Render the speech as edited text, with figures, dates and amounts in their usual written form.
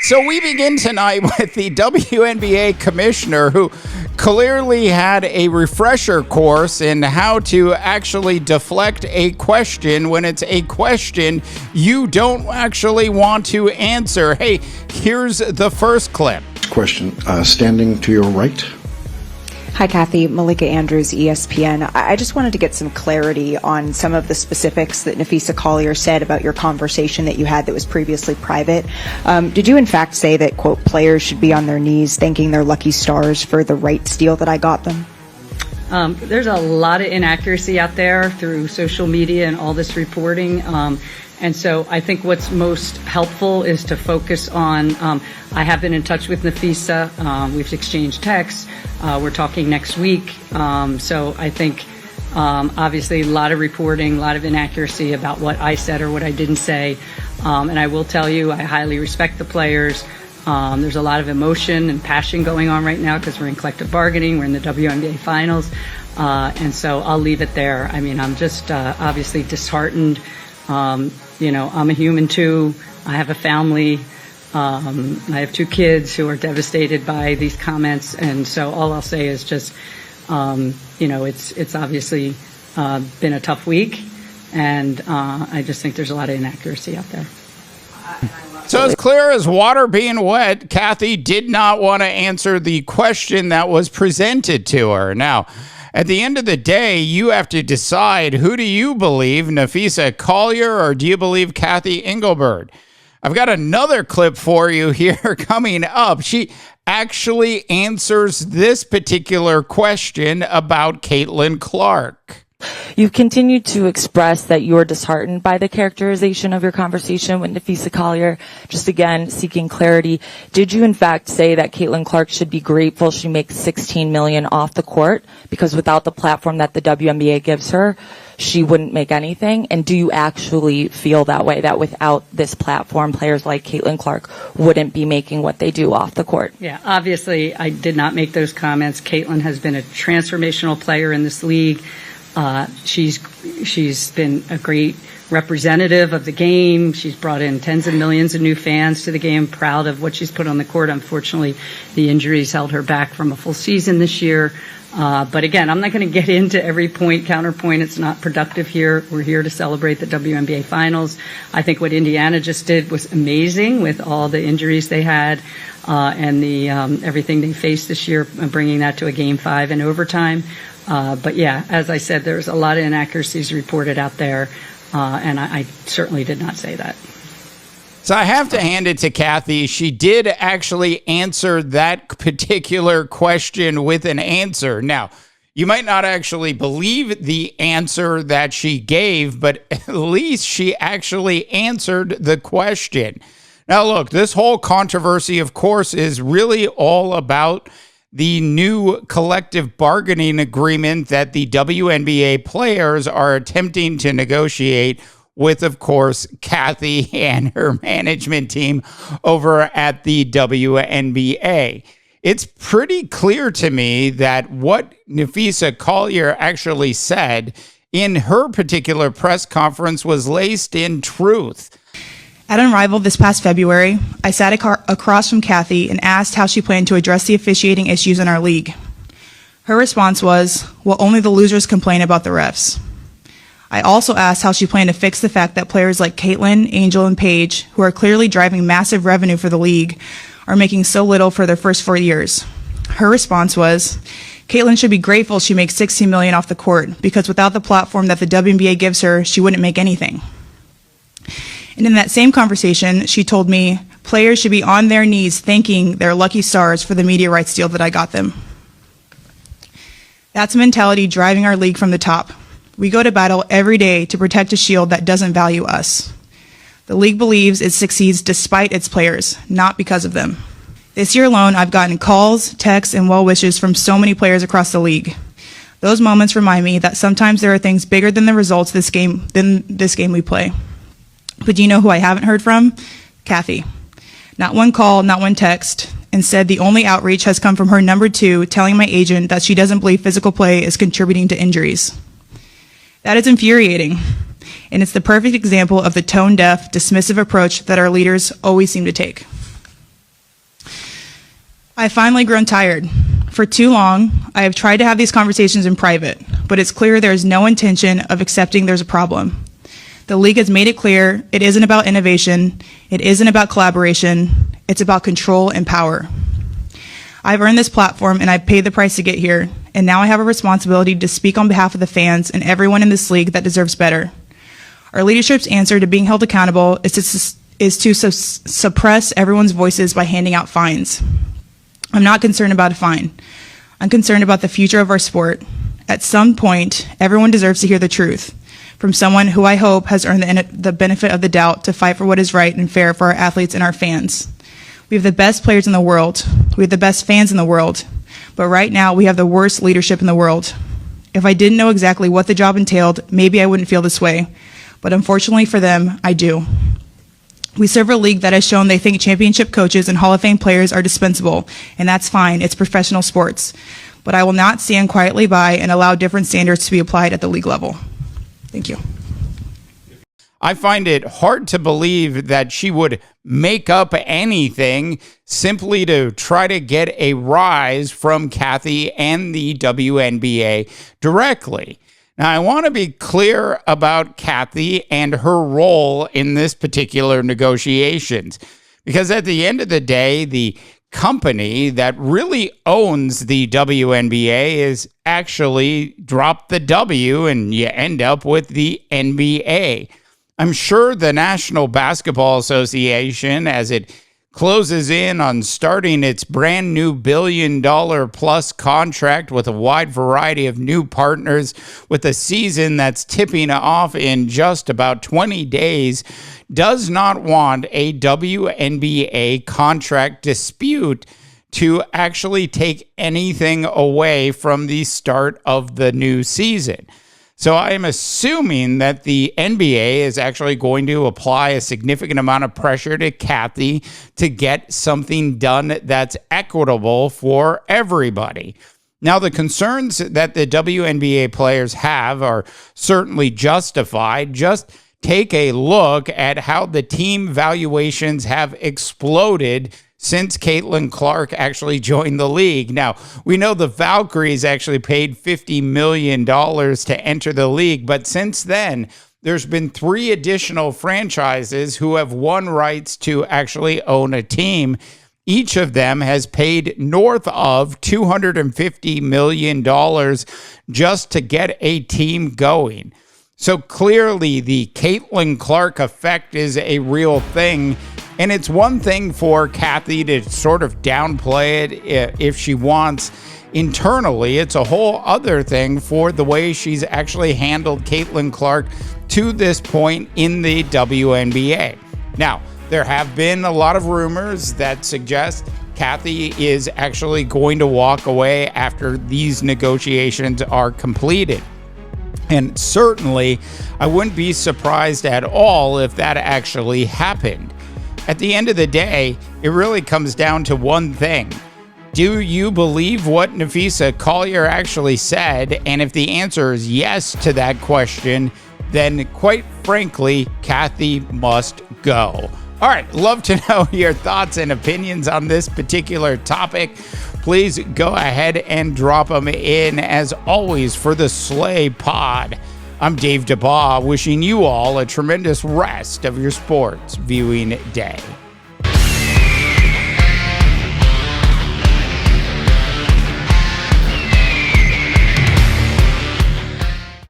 So we begin tonight with the WNBA commissioner who clearly had a refresher course in how to actually deflect a question when it's a question you don't actually want to answer. Hey, here's the first clip. Question, standing to your right. Hi, Cathy. Malika Andrews, ESPN. I just wanted to get some clarity on some of the specifics that Napheesa Collier said about your conversation that you had that was previously private. Did you in fact say that, quote, players should be on their knees thanking their lucky stars for the rights deal that I got them? There's a lot of inaccuracy out there through social media and all this reporting. And so I think what's most helpful is to focus on, I have been in touch with Napheesa. We've exchanged texts. We're talking next week. So I think, obviously, a lot of reporting, a lot of inaccuracy about what I said or what I didn't say. And I will tell you, I highly respect the players. There's a lot of emotion and passion going on right now because we're in collective bargaining. We're in the WNBA finals. And so I'll leave it there. I mean, I'm just obviously disheartened. I'm a human too. I have a family. I have 2 kids who are devastated by these comments. And so all I'll say is just, it's obviously been a tough week. And I just think there's a lot of inaccuracy out there. So as clear as water being wet, Cathy did not want to answer the question that was presented to her. Now, at the end of the day, you have to decide, who do you believe, Napheesa Collier, or do you believe Cathy Engelbert? I've got another clip for you here coming up. She actually answers this particular question about Caitlin Clark. You've continued to express that you're disheartened by the characterization of your conversation with Napheesa Collier. Just again, seeking clarity. Did you in fact say that Caitlin Clark should be grateful she makes $16 million off the court because without the platform that the WNBA gives her, she wouldn't make anything? And do you actually feel that way, that without this platform, players like Caitlin Clark wouldn't be making what they do off the court? Yeah, obviously I did not make those comments. Caitlin has been a transformational player in this league. She's been a great representative of the game. She's brought in tens of millions of new fans to the game. Proud of what she's put on the court. Unfortunately, the injuries held her back from a full season this year. But again, I'm not going to get into every counterpoint. It's not productive here. We're here to celebrate the WNBA finals. I think what Indiana just did was amazing with all the injuries they had and the everything they faced this year, bringing that to a Game 5 in overtime. But yeah, as I said, there's a lot of inaccuracies reported out there, and I certainly did not say that. So I have to hand it to Cathy. She did actually answer that particular question with an answer. Now, you might not actually believe the answer that she gave, but at least she actually answered the question. Now, look, this whole controversy, of course, is really all about the new collective bargaining agreement that the WNBA players are attempting to negotiate with, of course, Cathy and her management team over at the WNBA. It's pretty clear to me that what Napheesa Collier actually said in her particular press conference was laced in truth. At Unrivaled this past February, I sat across from Cathy and asked how she planned to address the officiating issues in our league. Her response was, well, only the losers complain about the refs. I also asked how she planned to fix the fact that players like Caitlin, Angel, and Paige, who are clearly driving massive revenue for the league, are making so little for their first 4 years. Her response was, Caitlin should be grateful she makes $16 million off the court, because without the platform that the WNBA gives her, she wouldn't make anything. And in that same conversation, she told me players should be on their knees thanking their lucky stars for the media rights deal that I got them. That's a mentality driving our league from the top. We go to battle every day to protect a shield that doesn't value us. The league believes it succeeds despite its players, not because of them. This year alone, I've gotten calls, texts, and well wishes from so many players across the league. Those moments remind me that sometimes there are things bigger than the results than this game we play. But do you know who I haven't heard from? Cathy. Not one call, not one text. Instead, the only outreach has come from her number 2 telling my agent that she doesn't believe physical play is contributing to injuries. That is infuriating, and it's the perfect example of the tone-deaf, dismissive approach that our leaders always seem to take. I've finally grown tired. For too long, I have tried to have these conversations in private, but it's clear there is no intention of accepting there's a problem. The league has made it clear it isn't about innovation, it isn't about collaboration, it's about control and power. I've earned this platform and I've paid the price to get here, and now I have a responsibility to speak on behalf of the fans and everyone in this league that deserves better. Our leadership's answer to being held accountable is to suppress everyone's voices by handing out fines. I'm not concerned about a fine. I'm concerned about the future of our sport. At some point, everyone deserves to hear the truth from someone who I hope has earned the benefit of the doubt to fight for what is right and fair for our athletes and our fans. We have the best players in the world. We have the best fans in the world. But right now, we have the worst leadership in the world. If I didn't know exactly what the job entailed, maybe I wouldn't feel this way. But unfortunately for them, I do. We serve a league that has shown they think championship coaches and Hall of Fame players are dispensable, and that's fine. It's professional sports. But I will not stand quietly by and allow different standards to be applied at the league level. Thank you. I find it hard to believe that she would make up anything simply to try to get a rise from Cathy and the WNBA directly. Now, I want to be clear about Cathy and her role in this particular negotiations, because at the end of the day, the company that really owns the WNBA is actually drop the W and you end up with the NBA. I'm sure the National Basketball Association, as it closes in on starting its brand new $1 billion plus contract with a wide variety of new partners, with a season that's tipping off in just about 20 days, does not want a WNBA contract dispute to actually take anything away from the start of the new season. So I'm assuming that the NBA is actually going to apply a significant amount of pressure to Cathy to get something done that's equitable for everybody. Now, the concerns that the WNBA players have are certainly justified. Just take a look at how the team valuations have exploded since Caitlin Clark actually joined the league. Now, we know the Valkyries actually paid $50 million to enter the league, but since then, there's been 3 additional franchises who have won rights to actually own a team. Each of them has paid north of $250 million just to get a team going. So clearly, the Caitlin Clark effect is a real thing. And it's one thing for Cathy to sort of downplay it if she wants internally. It's a whole other thing for the way she's actually handled Caitlin Clark to this point in the WNBA. Now, there have been a lot of rumors that suggest Cathy is actually going to walk away after these negotiations are completed. And certainly, I wouldn't be surprised at all if that actually happened. At the end of the day, it really comes down to one thing. Do you believe what Napheesa Collier actually said? And if the answer is yes to that question, then quite frankly, Cathy must go. All right, love to know your thoughts and opinions on this particular topic. Please go ahead and drop them in, as always, for the Slay Pod. I'm Dave DeBaugh, wishing you all a tremendous rest of your sports viewing day.